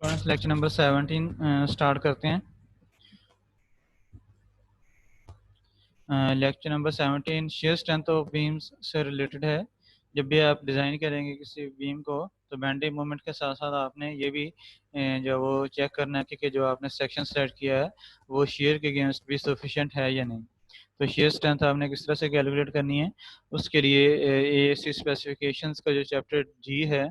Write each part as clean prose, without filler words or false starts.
Lecture number 17 start करते हैं। Lecture number 17 shear strength of beams से रिलेटेड है। जब भी आप डिज़ाइन करेंगे किसी बीम को तो बेंडिंग मोमेंट के साथ साथ आपने ये भी जो वो चेक करना है कि जो आपने सेक्शन सेट किया है वो शेयर के अगेंस्ट भी सफिशिएंट है या नहीं। तो शेयर स्ट्रेंथ आपने किस तरह से कैलकुलेट करनी है, उसके लिए एएसी स्पेसिफिकेशंस का जो चैप्टर जी है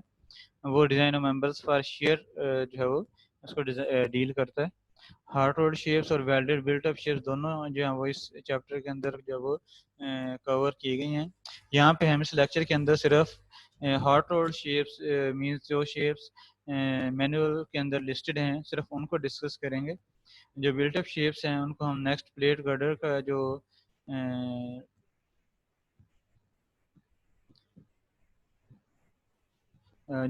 वो design of members for share जो है वो उसको डील करता है। हार्ड रोड शेप्स और वेल्डेड बिल्ट अप शेप्स दोनों जो है वो इस चैप्टर के अंदर जो वो कवर की गई हैं। यहाँ पे हम इस लेक्चर के अंदर सिर्फ हार्ड रोड शेप्स मींस जो शेप्स मैनुअल के अंदर लिस्टेड हैं सिर्फ उनको डिस्कस करेंगे। जो बिल्ट अप शेप्स हैं उनको हम नेक्स्ट प्लेट गर्डर का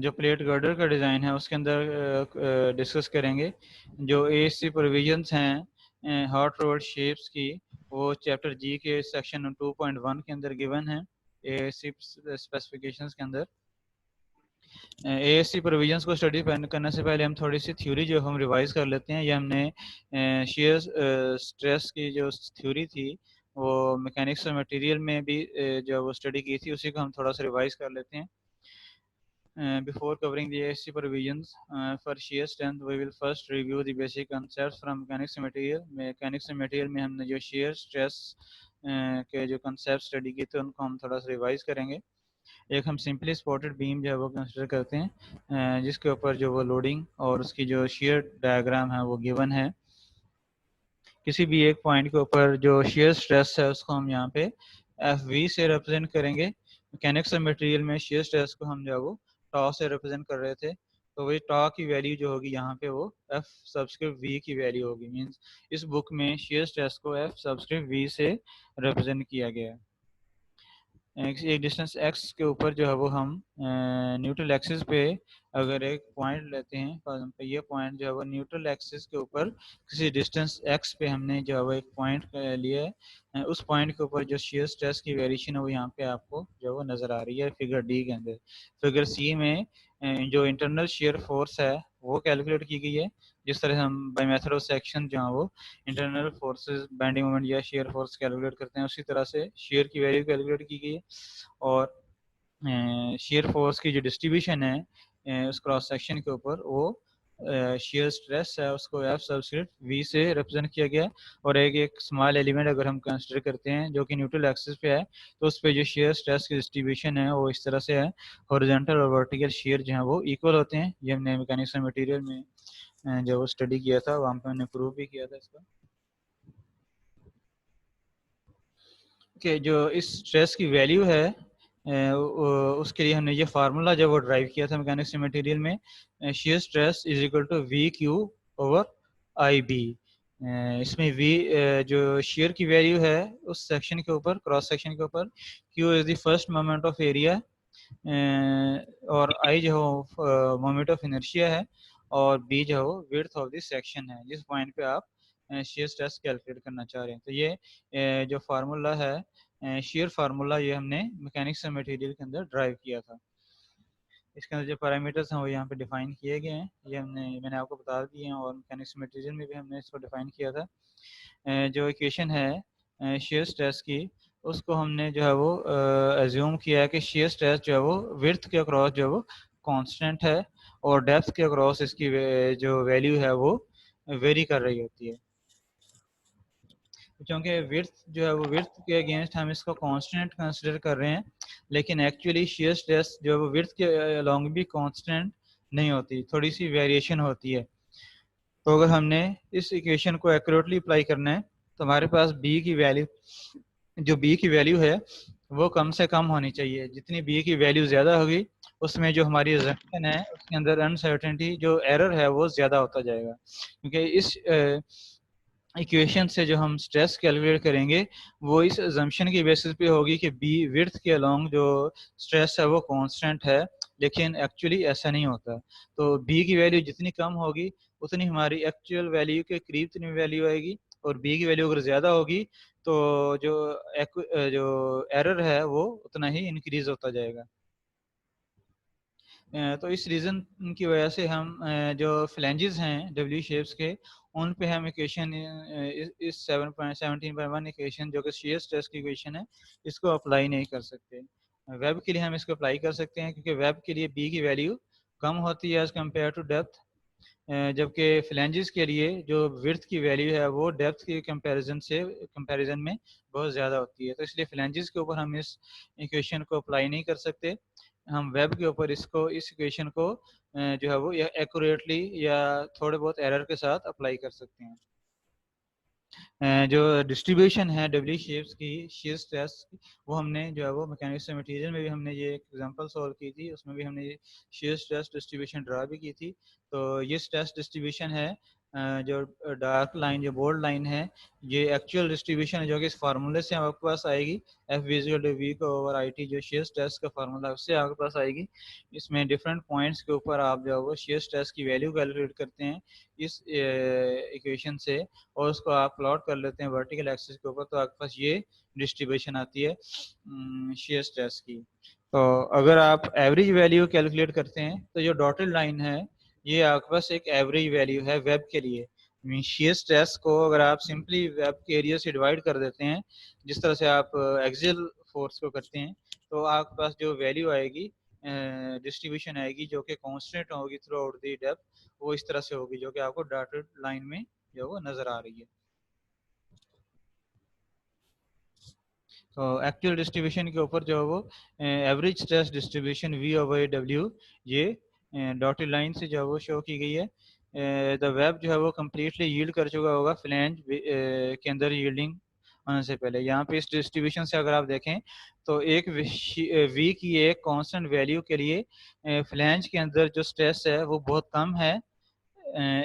जो प्लेट गर्डर का डिज़ाइन है उसके अंदर डिस्कस करेंगे। जो एएससी प्रोविजंस हैं हॉट रोड शेप्स की वो चैप्टर जी के सेक्शन 2.1 के अंदर गिवन है एएससी स्पेसिफिकेशंस के अंदर। एएससी प्रोविजंस को स्टडी करने से पहले हम थोड़ी सी थ्योरी जो हम रिवाइज कर लेते हैं। ये हमने शेयर स्ट्रेस की जो थ्योरी थी वो मैकेनिक्स और मटेरियल में भी जो वो स्टडी की थी उसी को हम थोड़ा सा रिवाइज कर लेते हैं। Before covering the ASC provisions for shear strength, we will first review the basic concepts from mechanics and material. Mechanics and material में हमने जो shear stress के जो concept study किए थे उनको हम थोड़ा सा revise करेंगे। एक हम सिंपली स्पॉटेड बीम जो है वो कंसिडर करते हैं जिसके ऊपर जो वो लोडिंग और उसकी जो shear डायग्राम है वो गिवन है। किसी भी एक पॉइंट के ऊपर जो shear स्ट्रेस है उसको हम यहाँ पे FV से रिप्रेजेंट करेंगे। मैकेनिक्स और मटेरियल में shear स्ट्रेस को हम जो है वो टॉ से रिप्रेजेंट कर रहे थे, तो वही टॉ की वैल्यू जो होगी यहाँ पे वो एफ सबस्क्रिप्ट वी की वैल्यू होगी। मींस इस बुक में शेयर स्ट्रेस को एफ सबस्क्रिप्ट वी से रिप्रेजेंट किया गया है। एक डिस्टेंस एक्स के ऊपर जो है वो हम न्यूट्रल एक्सिस पे अगर एक पॉइंट लेते हैं, फॉर एग्जाम्पल ये पॉइंट जो है वो न्यूट्रल एक्सिस के ऊपर किसी डिस्टेंस एक्स पे हमने जो है वो एक पॉइंट लिया है, उस पॉइंट के ऊपर जो शेयर स्ट्रेस की वेरिएशन है वो यहाँ पे आपको जो वो नज़र आ रही है फिगर डी के अंदर। फिगर सी में जो इंटरनल शेयर फोर्स है वो कैलकुलेट की गई है। जिस तरह हम बाय मेथड ऑफ सेक्शन जो है वो इंटरनल फोर्सेस बेंडिंग मोमेंट या शेयर फोर्स कैलकुलेट करते हैं, उसी तरह से शेयर की वैल्यू कैलकुलेट की गई है। और शेयर फोर्स की जो डिस्ट्रीब्यूशन है उस क्रॉस सेक्शन के ऊपर वो शेयर स्ट्रेस है उसको एफ सबस्क्रिप्ट वी से रिप्रेजेंट किया गया है। और एक स्मॉल एलिमेंट अगर हम कंसिडर करते हैं जो कि न्यूट्रल एक्सिस पे है तो उस पे जो शेयर स्ट्रेस की डिस्ट्रीब्यूशन है वो इस तरह से है, हॉरिजॉन्टल और वर्टिकल शेयर जो है वो इक्वल होते हैं। ये हमने मैकेनिक्स एंड मटेरियल में जो वो स्टडी किया था वहाँ पे हमने प्रूव भी किया था इसका। कि जो इस स्ट्रेस की वैल्यू है उसके लिए हमने ये फार्मूला जब वो ड्राइव किया था मैकेनिक्स मटेरियल में, shear stress is equal to V Q over I B. इसमें वी जो शेयर की वैल्यू है उस सेक्शन के ऊपर क्रॉस सेक्शन के ऊपर, Q is the first moment of area और आई जो है मोमेंट ऑफ इनर्शिया है और बी जो है विड्थ ऑफ द सेक्शन है जिस पॉइंट पे आप शेयर स्ट्रेस कैलकुलेट करना चाह रहे हैं। तो ये जो फार्मूला है शेयर फार्मूला ये हमने मैकेनिक्स एंड मटेरियल के अंदर ड्राइव किया था। इसके अंदर जो पैरामीटर्स हैं वो यहाँ पे डिफाइन किए गए हैं, ये मैंने आपको बता दिए हैं और मैकेनिक्स मटेरियल में भी हमने इसको डिफाइन किया था। जो इक्वेशन है शेयर स्ट्रेस की उसको हमने जो है वो एज्यूम किया है कि शेयर स्ट्रेस जो है वो विड्थ के अक्रॉस जो है वो कांस्टेंट है और डेप्थ के अक्रॉस इसकी जो वैल्यू है वो वेरी कर रही होती है। क्योंकि विड्थ जो है वो विड्थ के अगेंस्ट हम इसको कांस्टेंट कंसिडर कर रहे हैं, लेकिन एक्चुअली शेयर स्ट्रेस जो है वो विड्थ के अलोंग भी कांस्टेंट नहीं होती, थोड़ी सी वेरिएशन होती है। तो अगर हमने इस इक्वेशन को एक्यूरेटली अप्लाई करना है तो हमारे पास बी की वैल्यू जो बी की वैल्यू है वो कम से कम होनी चाहिए। जितनी बी की वैल्यू ज़्यादा होगी उसमें जो हमारी अजम्पशन है उसके अंदर अनसर्टेनिटी जो एरर है वो ज़्यादा होता जाएगा। क्योंकि इस इक्वेशन से जो हम स्ट्रेस कैलकुलेट करेंगे वो इस अजम्पशन की बेसिस पे होगी कि बी विड्थ के अलोंग जो स्ट्रेस है वो कांस्टेंट है, लेकिन एक्चुअली ऐसा नहीं होता। तो बी की वैल्यू जितनी कम होगी उतनी हमारी एक्चुअल वैल्यू के करीब इतनी वैल्यू आएगी, और बी की वैल्यू अगर ज़्यादा होगी तो जो एरर है वो उतना ही इंक्रीज होता जाएगा। तो इस रीज़न की वजह से हम जो फ्लैंजेस हैं डब्ल्यू शेप्स के, उन पे हम इक्वेशन इस 7.17.1 इक्वेशन जो कि शेयर स्ट्रेस की इक्वेशन है, इसको अप्लाई नहीं कर सकते। वेब के लिए हम इसको अप्लाई कर सकते हैं, क्योंकि वेब के लिए बी की वैल्यू कम होती है एज़ कम्पेयर टू डेप्थ, जबकि फ्लैंजेस के लिए जो विड्थ की वैल्यू है वो डेप्थ के कंपैरिजन में बहुत ज़्यादा होती है। तो इसलिए फ्लैंजेस के ऊपर हम इस इक्वेशन को अप्लाई नहीं कर सकते। हम वेब के ऊपर इस इक्वेशन को जो है वो एक्यूरेटली या थोड़े बहुत एरर के साथ अप्लाई कर सकते हैं। जो डिस्ट्रीब्यूशन है डब्ल्यू शेप्स की शेयर स्ट्रेस, वो हमने जो है वो मैकेनिक्स मटेरियल में भी हमने ये एग्जांपल सॉल्व की थी, उसमें भी हमने ये शेयर स्ट्रेस डिस्ट्रीब्यूशन ड्रा भी की थी। तो ये स्ट्रेस डिस्ट्रीब्यूशन है, जो डार्क लाइन जो बोल्ड लाइन है, ये एक्चुअल डिस्ट्रीब्यूशन है जो कि इस फार्मूले से आपके पास आएगी, एफ विजुअल वी को ओवर आई टी, जो शेयर स्ट्रेस का फार्मूला उससे आपके पास आएगी। इसमें डिफरेंट पॉइंट्स के ऊपर आप जो है वो शेयर स्ट्रेस की वैल्यू कैलकुलेट करते हैं इस इक्वेशन से, और उसको आप प्लॉट कर लेते हैं वर्टिकल एक्सिस के ऊपर, तो आपके पास ये डिस्ट्रीब्यूशन आती है शेयर स्ट्रेस की। तो अगर आप एवरेज वैल्यू कैलकुलेट करते हैं तो जो डॉटेड लाइन है ये आपके पास एक एवरेज वैल्यू है वेब के लिए। शेयर स्ट्रेस को अगर आप सिंपली वेब के एरिया से डिवाइड कर देते हैं, जिस तरह से आप एक्सियल फोर्स को करते हैं, तो आपके पास जो वैल्यू आएगी, डिस्ट्रीब्यूशन आएगी जो कि कांस्टेंट होगी थ्रू आउट दी डेप्थ, वो इस तरह से होगी जो कि आपको डॉटेड लाइन में जो वो नज़र आ रही है। तो एक्चुअल डिस्ट्रीब्यूशन के ऊपर जो है वो average stress distribution V over W, ये डॉटेड लाइन से जो है वो शो की गई है। द वेब जो है वो कम्प्लीटली यील्ड कर चुका होगा फ्लैंज के अंदर यील्डिंग होने से पहले। यहाँ पे इस डिस्ट्रीब्यूशन से अगर आप देखें तो एक वी की एक कांस्टेंट वैल्यू के लिए फ्लैंज के अंदर जो स्ट्रेस है वो बहुत कम है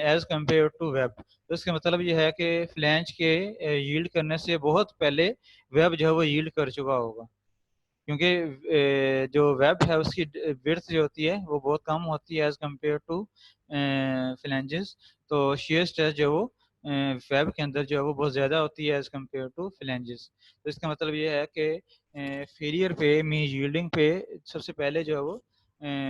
एज कम्पेयर टू वेब। तो इसका मतलब ये है कि फ्लैंज के यील्ड करने से बहुत पहले वेब जो है वो यील्ड कर चुका होगा, क्योंकि जो वेब है उसकी विड्थ जो होती है वो बहुत कम होती है एज कम्पेयर टू फ्लैंजेस। तो शेयर स्ट्रेस जो वो वेब के अंदर जो है वो बहुत ज़्यादा होती है एज कम्पेयर टू फ्लैंजेस। तो इसका मतलब ये है कि फेलियर पे मीन यील्डिंग पे सबसे पहले जो है वो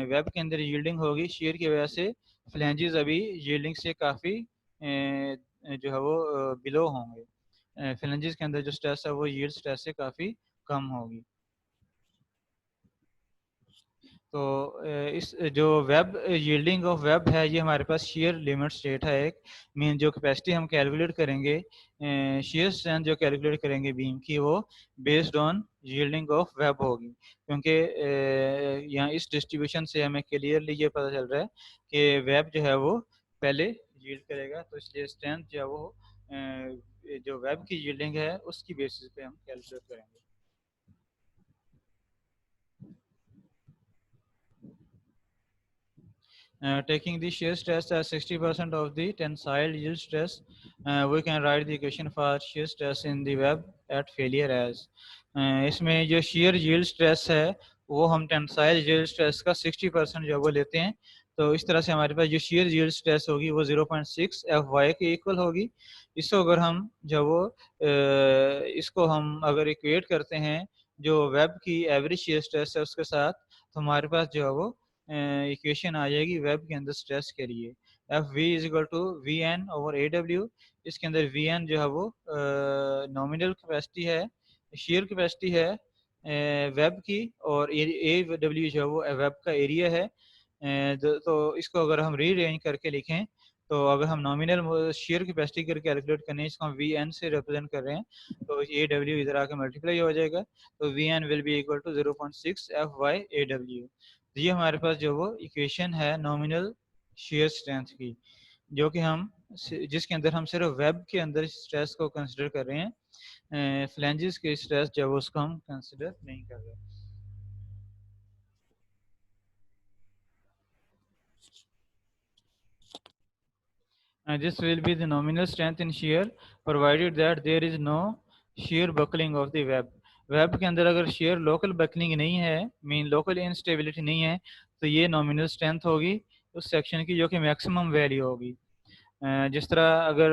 वेब के अंदर यील्डिंग होगी शेयर की वजह से। फ्लैंजेस अभी यील्डिंग से काफ़ी जो है वो बिलो होंगे। फ्लैंजेस के अंदर जो स्ट्रेस है वो यील्ड स्ट्रेस से काफ़ी कम होगी। तो इस जो वेब यील्डिंग ऑफ वेब है, ये हमारे पास शेयर लिमिट स्टेट है एक। मीन जो कैपेसिटी हम कैलकुलेट करेंगे, शेयर स्ट्रेंथ जो कैलकुलेट करेंगे बीम की, वो based on yielding of web होगी, क्योंकि यहाँ इस डिस्ट्रीब्यूशन से हमें क्लियरली ये पता चल रहा है कि वेब जो है वो पहले यील्ड करेगा, तो इसलिए स्ट्रेंथ जो है वो जो वेब की यील्डिंग है उसकी बेसिस पे हम कैलकुलेट करेंगे। Taking the shear stress as 60% of the tensile yield stress, we can write the equation for shear stress in the web at failure as, इसमें जो shear yield stress है वो हम tensile yield stress का 60% जो वो लेते हैं। तो इस तरह से हमारे पास जो shear yield stress होगी वो 0.6 Fy के इक्वल होगी। इसको अगर हम जब वो इसको हम अगर इक्वेट करते हैं जो वेब की एवरेज shear stress है उसके साथ, तो हमारे पास जो है वो इक्वेशन आ जाएगी वेब के अंदर स्ट्रेस के लिए, F V is equal to V N over A W. इसके अंदर वी एन जो है वो नॉमिनल कैपेसिटी है, शेयर कैपेसिटी है वेब की, और ए डब्ल्यू जो है वो वेब का एरिया है। तो इसको अगर हम रीअरेंज करके लिखें, तो अगर हम नॉमिनल शेयर कैपेसिटी करके कैलकुलेट करने इसको हम वी एन से रिप्रेजेंट कर रहे हैं, तो ए डब्ल्यू इधर आके मल्टीप्लाई हो जाएगा, तो V N will be equal to 0.6 F Y A W. ये हमारे पास जो वो इक्वेशन है नॉमिनल शेयर स्ट्रेंथ की, जो कि हम जिसके अंदर हम सिर्फ वेब के अंदर स्ट्रेस को कंसिडर कर रहे हैं, फ्लैंजेस के स्ट्रेस जो उसको हम कंसिडर नहीं कर रहे। This will be the nominal strength in shear provided that there is no shear buckling of the web. Web के अंदर अगर शेयर लोकल बकलिंग नहीं है, मीन लोकल इंस्टेबिलिटी नहीं है, तो ये नॉमिनल स्ट्रेंथ होगी उस सेक्शन की जो कि मैक्सिमम वैल्यू होगी। जिस तरह अगर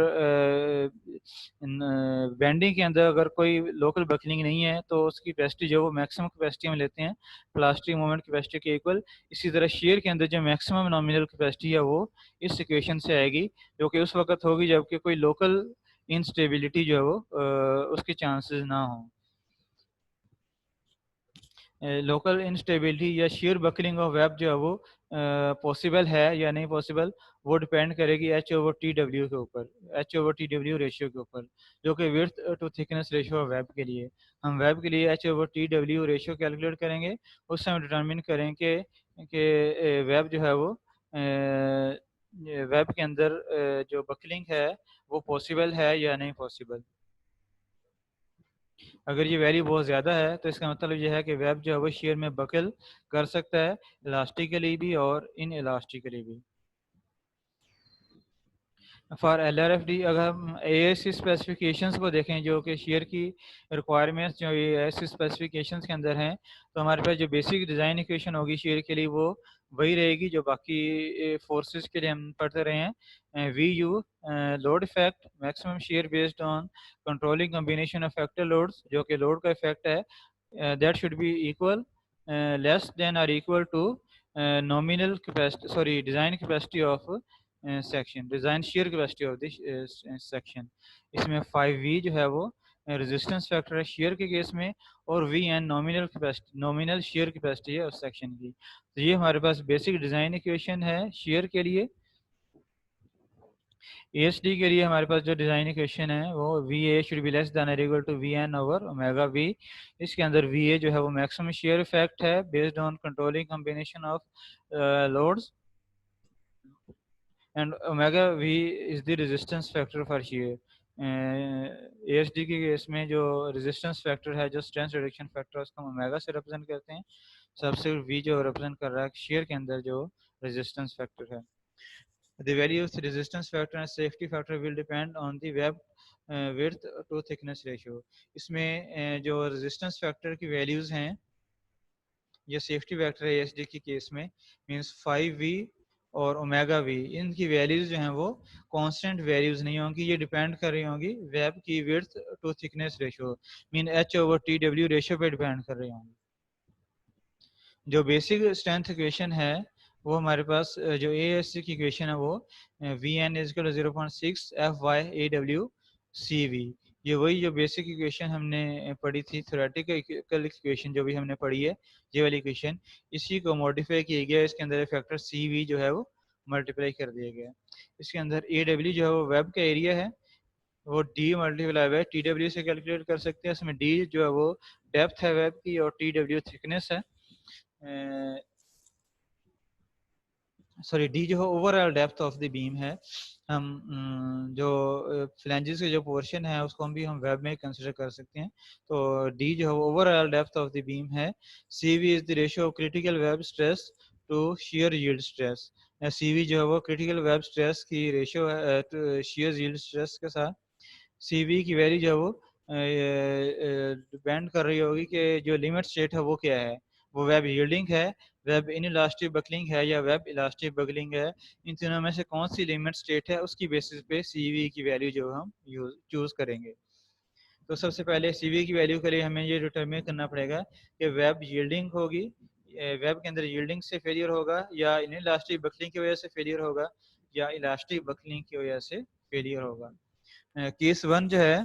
बेंडिंग के अंदर अगर कोई लोकल बकलिंग नहीं है तो उसकी कैपेसिटी जो वो मैक्सिमम कैपेसिटी हम लेते हैं प्लास्टिक मोमेंट कैपेसिटी के इक्वल। इसी तरह शेयर के अंदर जो मैक्सिमम नॉमिनल कैपेसिटी है वो इस इक्वेशन से आएगी, जो कि उस वक्त होगी जबकि कोई लोकल इंस्टेबिलिटी जो है वो उसके चांसेस ना हो। लोकल इंस्टेबिलिटी या शेयर बकलिंग ऑफ वेब जो है वो पॉसिबल है या नहीं पॉसिबल, वो डिपेंड करेगी एच ओवर टी डब्ल्यू के ऊपर, H over T W ratio के ऊपर, जो कि width to thickness ratio web के लिए। हम वेब के लिए H over T W ratio calculate करेंगे, उस समय डिटरमिन करें कि वेब जो है वो वेब के अंदर जो बकलिंग है वो पॉसिबल है या नहीं पॉसिबल। अगर ये वैल्यू बहुत ज़्यादा है तो इसका मतलब ये है कि वेब जो है वो शेयर में बकल कर सकता है, इलास्टिकली भी और इन इलास्टिकली भी। फॉर LRFD अगर हम ASC स्पेसिफिकेशंस को देखें जो कि शेयर की रिक्वायरमेंट्स जो ASC स्पेसिफिकेशंस के अंदर हैं, तो हमारे पास जो बेसिक डिज़ाइन इक्वेशन होगी शेयर के लिए वो वही रहेगी जो बाकी फोर्सेस के लिए हम पढ़ते रहे हैं। VU load effect maximum shear based on controlling combination of factor loads, जो कि लोड का इफेक्ट है, that should be equal less than or equal to nominal capacity sorry design capacity of section, design shear capacity of this section. इसमें 5V जो है वो resistance factor है shear के केस में, और VN nominal capacity nominal shear capacity है उस सेक्शन की। तो ये हमारे पास बेसिक डिज़ाइन इक्वेशन है शेयर के लिए। ASD के लिए हमारे पास जो डिज़ाइन इक्वेशन है वो VA should be less than or equal to VN over omega V। इसके अंदर VA जो है वो मैक्सिमम शेयर इफेक्ट है based on controlling combination of loads, and omega v is the resistance factor for shear। ASD के case में जो resistance factor है, जो स्ट्रेंथ रिडक्शन फैक्टर, उसको हम ओमेगा से रिप्रेजेंट करते हैं। सबसे V जो रिप्रेजेंट कर रहा है शेयर के अंदर जो रेजिस्टेंस फैक्टर है। The value of the resistance factor and safety factor will depend on the web width to thickness ratio। इसमें जो रेजिस्टेंस फैक्टर की वैल्यूज हैं या सेफ्टी फैक्टर है ASD के केस में मीन्स 5V और ओमेगा वी, इनकी वैल्यूज जो हैं वो कांस्टेंट वैल्यूज नहीं होंगी, ये डिपेंड कर रही होंगी वेब की width to thickness ratio mean H over T W ratio पे डिपेंड कर रही होंगी। जो बेसिक स्ट्रेंथ इक्वेशन है वो हमारे पास जो ASC की इक्वेशन है वो VN इजकल 0.6 FY/AW CV। ये वही जो बेसिक इक्वेशन हमने पढ़ी थी, थ्योरेटिकल इक्वेशन जो भी हमने पढ़ी है, ये वाली इक्वेशन इसी को मॉडिफाई किया गया। इसके अंदर फैक्टर CV जो है वो मल्टीप्लाई कर दिया गया। इसके अंदर AW जो है वो वेब का एरिया है, वो D मल्टीप्लाई बाय TW से कैलकुलेट कर सकते हैं। इसमें D जो है वो डेप्थ है वेब की और TW थिकनेस है। सॉरी डी जो है overall depth of the beam है। हम जो फ्लैंजेस के जो पोर्शन है उसको हम भी हम वेब में कंसिडर कर सकते हैं। तो डी जो है overall depth of the beam है। CV is the ratio of critical web stress to shear yield stress. CV जो है वो क्रिटिकल वेब स्ट्रेस की रेशियो है शियर यील्ड स्ट्रेस के साथ। CV की वैल्यू जो है वो डिपेंड कर रही होगी कि जो लिमिट स्टेट है वो क्या है, वो वेब यील्डिंग है, वेब इनइलास्टिक बकलिंग है या वेब इलास्टिक बकलिंग है। इन तीनों में से कौन सी लिमिट स्टेट है उसकी बेसिस पे CV की वैल्यू जो हम चूज करेंगे। तो सबसे पहले CV की वैल्यू के लिए हमें ये डिटरमिन करना पड़ेगा कि वेब यील्डिंग होगी, वेब के अंदर यील्डिंग से फेलियर होगा या इनइलास्टिक बकलिंग की वजह से फेलियर होगा या इलास्टिक बकलिंग की वजह से फेलियर होगा। केस 1 जो है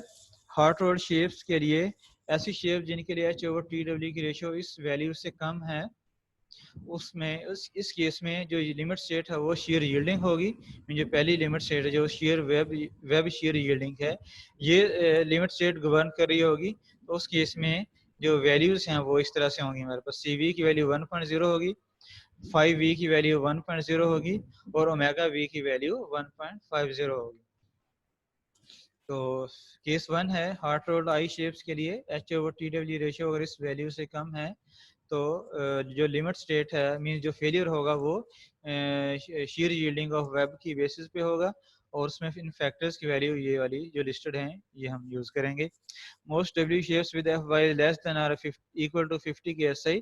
हॉट रोड शेप्स के लिए, ऐसी शेप जिनके लिए एच ओवर टी डब्ल्यू की रेशियो इस वैल्यू से कम है, उसमें इस केस में जो लिमिट स्टेट है वो शेयर यील्डिंग होगी। जो पहली लिमिट स्टेट है जो शेयर वेब शेयर यील्डिंग है, ये लिमिट स्टेट गवर्न कर रही होगी। तो उस केस में जो वैल्यूज हैं वो इस तरह से होंगी। हमारे पास CV की वैल्यू 1.0 होगी, 5V की वैल्यू 1.0 होगी और ओमेगा V की वैल्यू 1.50 होगी। तो केस 1 है हार्ट रोड आई शेप्स के लिए H over T W ratio अगर इस वैल्यू से कम है तो जो लिमिट स्टेट है मीन जो फेलियर होगा वो शीयर यील्डिंग ऑफ वेब की बेसिस पे होगा, और उसमें इन फैक्टर्स की वैल्यू ये वाली जो लिस्टेड हैं ये हम यूज करेंगे। Most W shapes with FY less than or equal to 50 के SI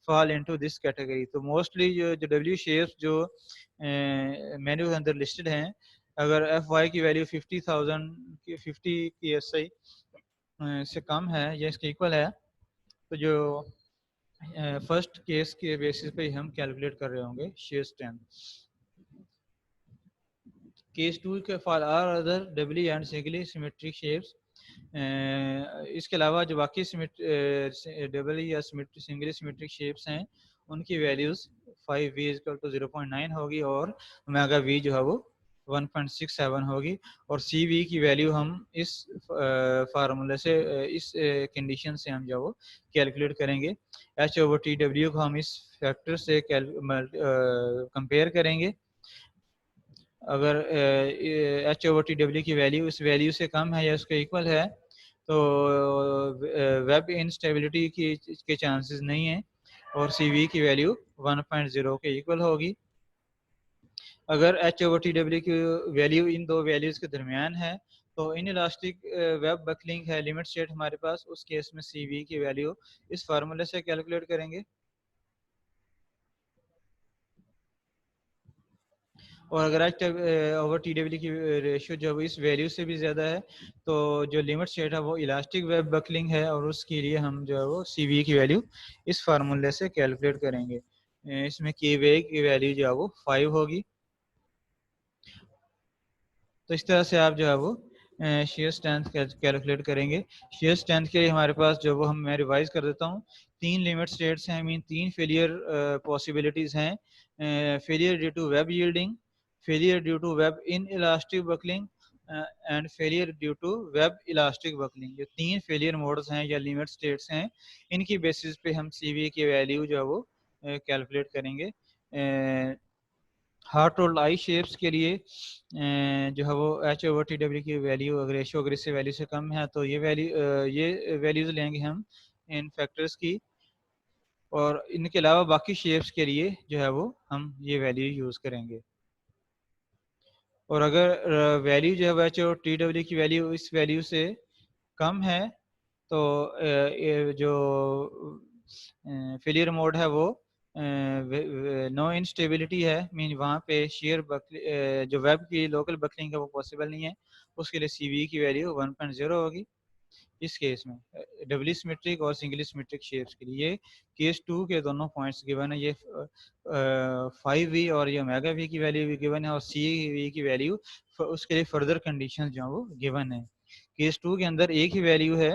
fall into this category. तो मोस्टली जो डब्ल्यू शेप्स जो मेन्यू के अंदर लिस्टेड हैं, अगर एफ वाई की वैल्यू 50,000 की 50 की एस आई से कम है या इसके इक्वल है, तो जो फर्स्ट केस के बेसिस पे हम कैलकुलेट कर रहे होंगे शेयर स्ट्रेंथ। केस टू के for are other doubly and singly symmetric shapes, इसके अलावा जो बाकी डबली या सिंगली सिमेट्रिक शेप्स हैं उनकी वैल्यूज 5v इक्वल टू 0.9 होगी और ओमेगा v जो है वो 1.67 होगी। और सी वी की वैल्यू हम इस फार्मूले से इस कंडीशन से हम जो वो कैलकुलेट करेंगे। एच ओवर टी डब्ल्यू को हम इस फैक्टर से कंपेयर करेंगे। अगर एच ओवर टी डब्ल्यू की वैल्यू इस वैल्यू से कम है या उसके इक्वल है तो वेब इंस्टेबिलिटी के चांसेस नहीं है और सी वी की वैल्यू 1.0 के इक्वल होगी। अगर एच ओवर टी डब्ल्यू की वैल्यू इन दो वैल्यूज के दरमियान है तो इन इलास्टिक वेब बकलिंग है लिमिट स्टेट हमारे पास, उस केस में सी वी की वैल्यू इस फार्मूले से कैलकुलेट करेंगे। और अगर एच ओवर टी डब्ल्यू की रेशियो जो इस वैल्यू से भी ज़्यादा है तो जो लिमिट स्टेट है वो इलास्टिक वेब बकलिंग है और उसके लिए हम जो है वो सी वी की वैल्यू इस फार्मूले से कैलकुलेट करेंगे। इसमें की वे की वैल्यू जो है वो 5 होगी। तो इस तरह से आप जो है वो शेयर स्ट्रेंथ कैलकुलेट करेंगे। शेयर स्ट्रेंथ के लिए हमारे पास जो वो मैं रिवाइज कर देता हूँ, 3 लिमिट स्टेट्स हैं, मीन 3 फेलियर पॉसिबिलिटीज हैं। Failure due to web yielding, failure due to web inelastic buckling and failure due to web elastic buckling. जो 3 फेलियर मोड्स हैं या लिमिट स्टेट्स हैं, इनकी बेसिस पे हम सीवी की वैल्यू जो है वो कैलकुलेट करेंगे। हार्ट रोल्ड आई शेप्स के लिए जो है वो एच ओवर टी डब्ल्यू की वैल्यू अगर रेशियो अगर इससे वैल्यू से कम है तो ये वैल्यूज लेंगे हम इन फैक्टर्स की। और इनके अलावा बाकी शेप्स के लिए जो है वो हम ये वैल्यू यूज़ करेंगे। और अगर वैल्यू जो है एच ओवर टी डब्ल्यू की वैल्यू इस वैल्यू से कम है तो जो फेलियर मोड है वो नो इंस्टेबिलिटी है, मीन वहाँ पे शेयर जो वेब की लोकल बकलिंग है वो पॉसिबल नहीं है, उसके लिए सीवी की वैल्यू 1.0 होगी। इस केस में डबली सिमेट्रिक और सिंगली सिमेट्रिक शेप्स के लिए केस टू के दोनों पॉइंट्स गिवन है, ये 5v और ये ओमेगा वी की वैल्यू भी गिवन है और सी वी की वैल्यू उसके लिए फर्दर कंडीशन जो वो गिवन है। केस टू के अंदर एक ही वैल्यू है,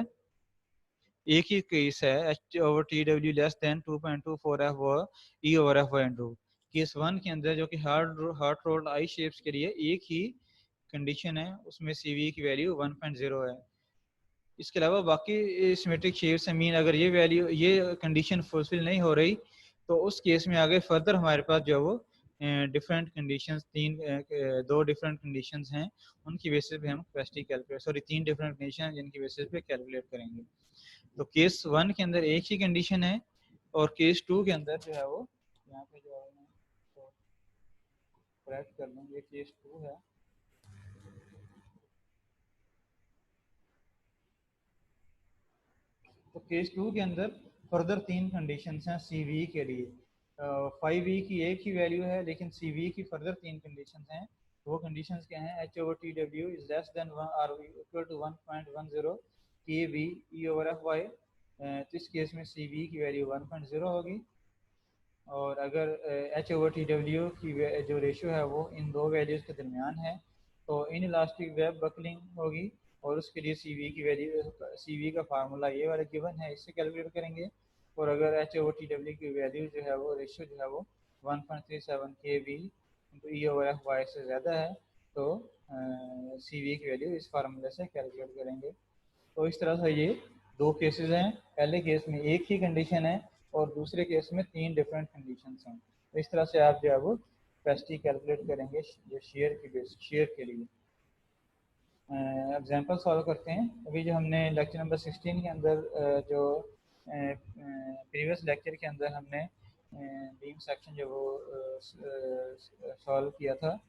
एक ही केस है H over T W less than 2.24 F E over F Y two. Case one के अंदर जो कि हार्ट रोल्ड आई शेप्स के लिए एक ही कंडीशन है, उसमें सीवी की वैल्यू 1.0 है। इसके अलावा बाकी सिमेट्रिक शेप्स मीन अगर ये वैल्यू ये कंडीशन फुलफिल नहीं हो रही तो उस केस में आगे फर्दर हमारे पास जो वो डिफरेंट कंडीशंस दो डिफरेंट कंडीशंस हैं, उनकी बेसिस पे हम कैपेसिटी कैलकुलेट तीन डिफरेंट कंडीशन जिनकी बेसिस पे कैलकुलेट करेंगे। तो केस वन के अंदर एक ही कंडीशन है और केस टू के अंदर जो है वो यहाँ पे जो है तो करेक्ट कर लेंगे, केस टू है। तो केस टू के अंदर फर्दर तीन कंडीशंस हैं सीवी के लिए। 5v की एक ही वैल्यू है लेकिन सीवी की फर्दर तीन कंडीशंस हैं। वो कंडीशंस क्या हैं? H over T W is less than or equal to 1.10 K V E over F Y. तो इस केस में सीवी की वैल्यू 1.0 होगी। और अगर एच ओवर टी डब्ल्यू की जो रेशियो है वो इन दो वैल्यूज़ के दरमियान है तो इन इलास्टिक वेब बकलिंग होगी और उसके लिए सीवी की वैल्यू सीवी का फार्मूला ये वाला गिवन है, इससे कैलकुलेट करेंगे। और अगर एच ओवर टी डब्ल्यू की वैल्यू जो है वो रेशियो जो है वो 1.37 K V into E over F Y से ज़्यादा है तो सी वी की वैल्यू इस फार्मूले से कैलकुलेट करेंगे। तो इस तरह से ये दो केसेस हैं, पहले केस में एक ही कंडीशन है और दूसरे केस में तीन डिफरेंट कंडीशंस हैं। तो इस तरह से आप जो है वो कैपेसिटी कैलकुलेट करेंगे जो शेयर के लिए। एग्जांपल सॉल्व करते हैं। अभी जो हमने लेक्चर नंबर 16 के अंदर जो प्रीवियस लेक्चर के अंदर हमने बीम सेक्शन जो वो सॉल्व किया था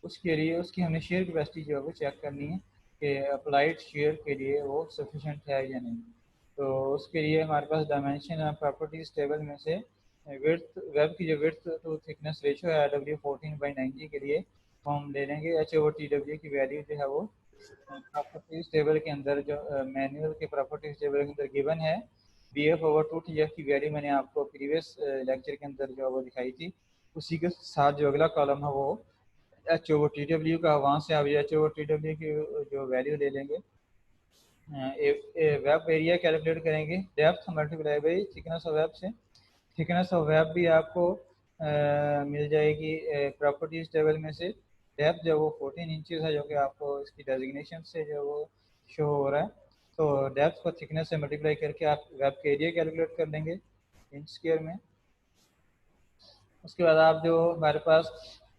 उसके लिए उसकी हमें शेयर कैपेसिटी जो है वो चेक करनी है कि अप्लाइड शेयर के लिए वो सफिशेंट है या नहीं। तो उसके लिए हमारे पास डायमेंशन प्रॉपर्टीज टेबल में से विड्थ वेब की जो विड्थ टू थिकनेस रेशियो है W14/90 के लिए वो हम ले लेंगे। एच ओवर टी डब्ल्यू की वैल्यू जो है वो प्रॉपर्टीज टेबल के अंदर जो मैनुअल के प्रॉपर्टीज टेबल के अंदर गिवन है। B F over two T F की वैल्यू मैंने आपको प्रीवियस लेक्चर के अंदर जो वो दिखाई थी, उसी के साथ जो अगला कॉलम है वो एच ओवर टी डब्ल्यू का, वहाँ से आप एच ओवर टी डब्ल्यू की जो वैल्यू ले लेंगे। वेब एरिया कैलकुलेट करेंगे, depth multiply by thickness of web से। थिकनेस ऑफ वेब भी आपको मिल जाएगी प्रॉपर्टीज टेबल में से। डेप्थ जो वो 14 इंचेस है, जो कि आपको इसकी डेजिग्नेशन से जो वो शो हो रहा है। तो डेप्थ को थिकनेस से मल्टीप्लाई करके आप वेब का एरिया कैलकुलेट कर लेंगे इंच स्क्वायर में। उसके बाद आप जो हमारे पास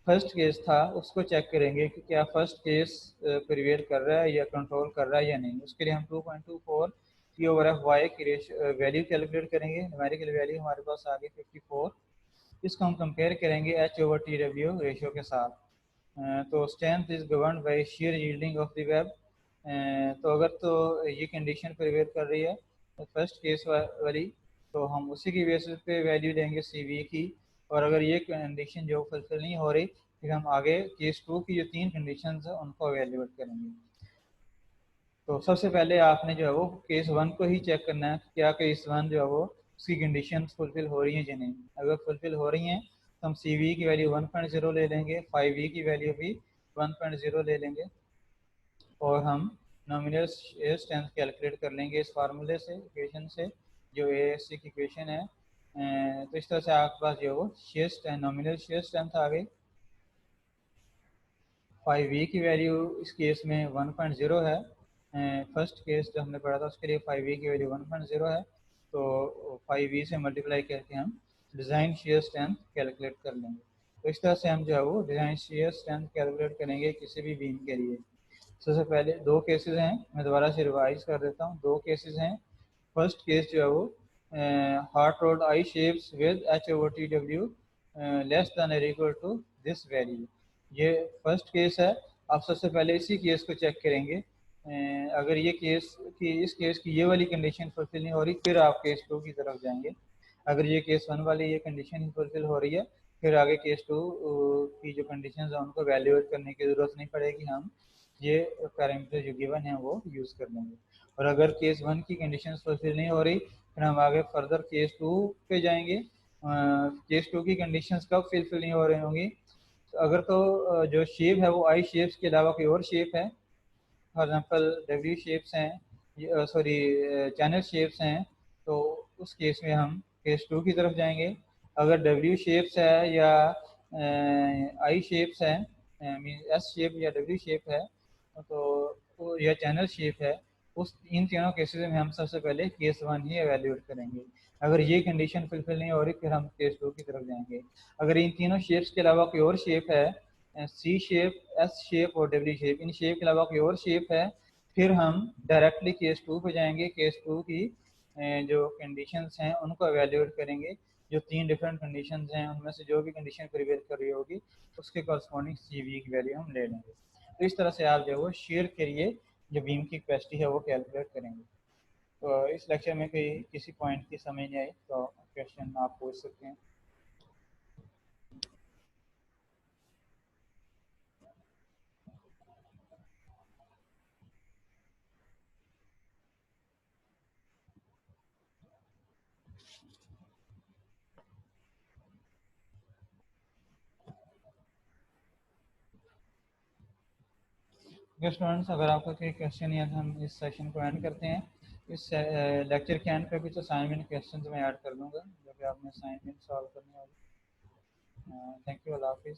फर्स्ट केस था उसको चेक करेंगे कि क्या फर्स्ट केस प्रिवेल कर रहा है या कंट्रोल कर रहा है या नहीं। उसके लिए हम 2.24 टी ओवर एफ वाई की वैल्यू कैलकुलेट करेंगे। न्यूमेरिकल वैल्यू हमारे पास आ गई 54। इसको हम कंपेयर करेंगे H over T W ratio के साथ। तो strength is govern by share yielding of the web. तो अगर तो ये कंडीशन प्रिवेल कर रही है फर्स्ट केस वाली, तो हम उसी की बेसिस पे वैल्यू लेंगे सी वी की। और अगर ये कंडीशन जो फुलफिल नहीं हो रही, फिर हम आगे केस टू की जो 3 कंडीशन है उनको एवेल्यूएट करेंगे। तो सबसे पहले आपने जो है वो केस वन को ही चेक करना है, क्या केस वन जो है वो उसकी कंडीशन फुलफिल हो रही है या नहीं। अगर फुलफिल हो रही हैं तो हम सी वी की वैल्यू 1.0 ले लेंगे, 5 वी की वैल्यू भी 1.0 ले लेंगे, और हम नॉमिनल शेयर स्ट्रेंथ कैलकुलेट कर लेंगे इस फार्मूले से, इक्वेशन से, जो ए एस सी की इक्वेशन है। तो इस तरह से आपके पास जो वो share strength, nominal share strength आ गई। 5V की वैल्यू इस केस में 1.0 है। फर्स्ट केस जो हमने पढ़ा था उसके लिए 5V की वैल्यू 1.0 है। तो 5V से मल्टीप्लाई करके हम डिज़ाइन शेयर स्ट्रेंथ कैलकुलेट कर लेंगे। तो इस तरह से हम जो है वो डिज़ाइन शेयर स्ट्रेंथ कैलकुलेट करेंगे किसी भी बीम के लिए। सबसे पहले दो केसेस हैं, मैं दोबारा से रिवाइज कर देता हूँ। दो केसेस हैं। फर्स्ट केस जो है वो heart road I shapes with H over T W less than or equal to this value, ये फर्स्ट केस है। आप सबसे पहले इसी केस को चेक करेंगे। अगर ये केस की, इस केस की ये वाली कंडीशन फुलफिल नहीं हो रही, फिर आप केस टू की तरफ जाएंगे। अगर ये केस वन वाली ये कंडीशन फुलफिल हो रही है, फिर आगे केस टू की जो कंडीशन है उनको वैल्यूएट करने की ज़रूरत नहीं पड़ेगी, हम ये पैरामीटर जो गिवन है वो यूज़ कर लेंगे। और अगर केस वन की कंडीशन फुलफिल नहीं हो रही, फिर हम आगे फर्दर केस टू पे जाएंगे। केस टू की कंडीशंस कब फुलफिल नहीं हो रही होंगी, अगर तो जो शेप है वो आई शेप्स के अलावा कोई और शेप है, फॉर एग्जांपल डब्ल्यू शेप्स हैं, सॉरी चैनल शेप्स हैं, तो उस केस में हम केस टू की तरफ जाएंगे। अगर डब्ल्यू शेप्स है या आई शेप्स है, मीन एस शेप या डब्ल्यू शेप है, तो या चैनल शेप है, उस इन तीनों केसेस में हम सबसे पहले केस वन ही एवेल्यूएट करेंगे। अगर ये कंडीशन फुलफिल नहीं हो रही, फिर हम केस टू की तरफ जाएंगे। अगर इन तीनों शेप्स के अलावा कोई और शेप है, सी शेप, एस शेप और डब्ल्यू शेप, इन शेप के अलावा कोई और शेप है, फिर हम डायरेक्टली केस टू पे जाएंगे। केस टू की जो कंडीशंस हैं उनको एवेल्यूएट करेंगे। जो 3 डिफरेंट कंडीशंस हैं उनमें से जो भी कंडीशन प्रिवेल कर रही होगी उसके कॉरस्पॉन्डिंग सी वी की वैल्यू हम ले लेंगे। तो इस तरह से आप जो है वो शेयर के लिए जो बीम की कैपेसिटी है वो कैलकुलेट करेंगे। तो इस लेक्चर में कोई किसी पॉइंट की समझ नहीं आई तो क्वेश्चन आप पूछ सकते हैं। स्टूडेंट्स, अगर आपका कोई क्वेश्चन है तो हम इस सेशन को एंड करते हैं। इस लेक्चर के एंड पे कुछ असाइनमेंट क्वेश्चंस मैं ऐड कर दूंगा जो कि आपने असाइनमेंट सॉल्व करने वाले। थैंक यू, अल्लाह हाफिज़।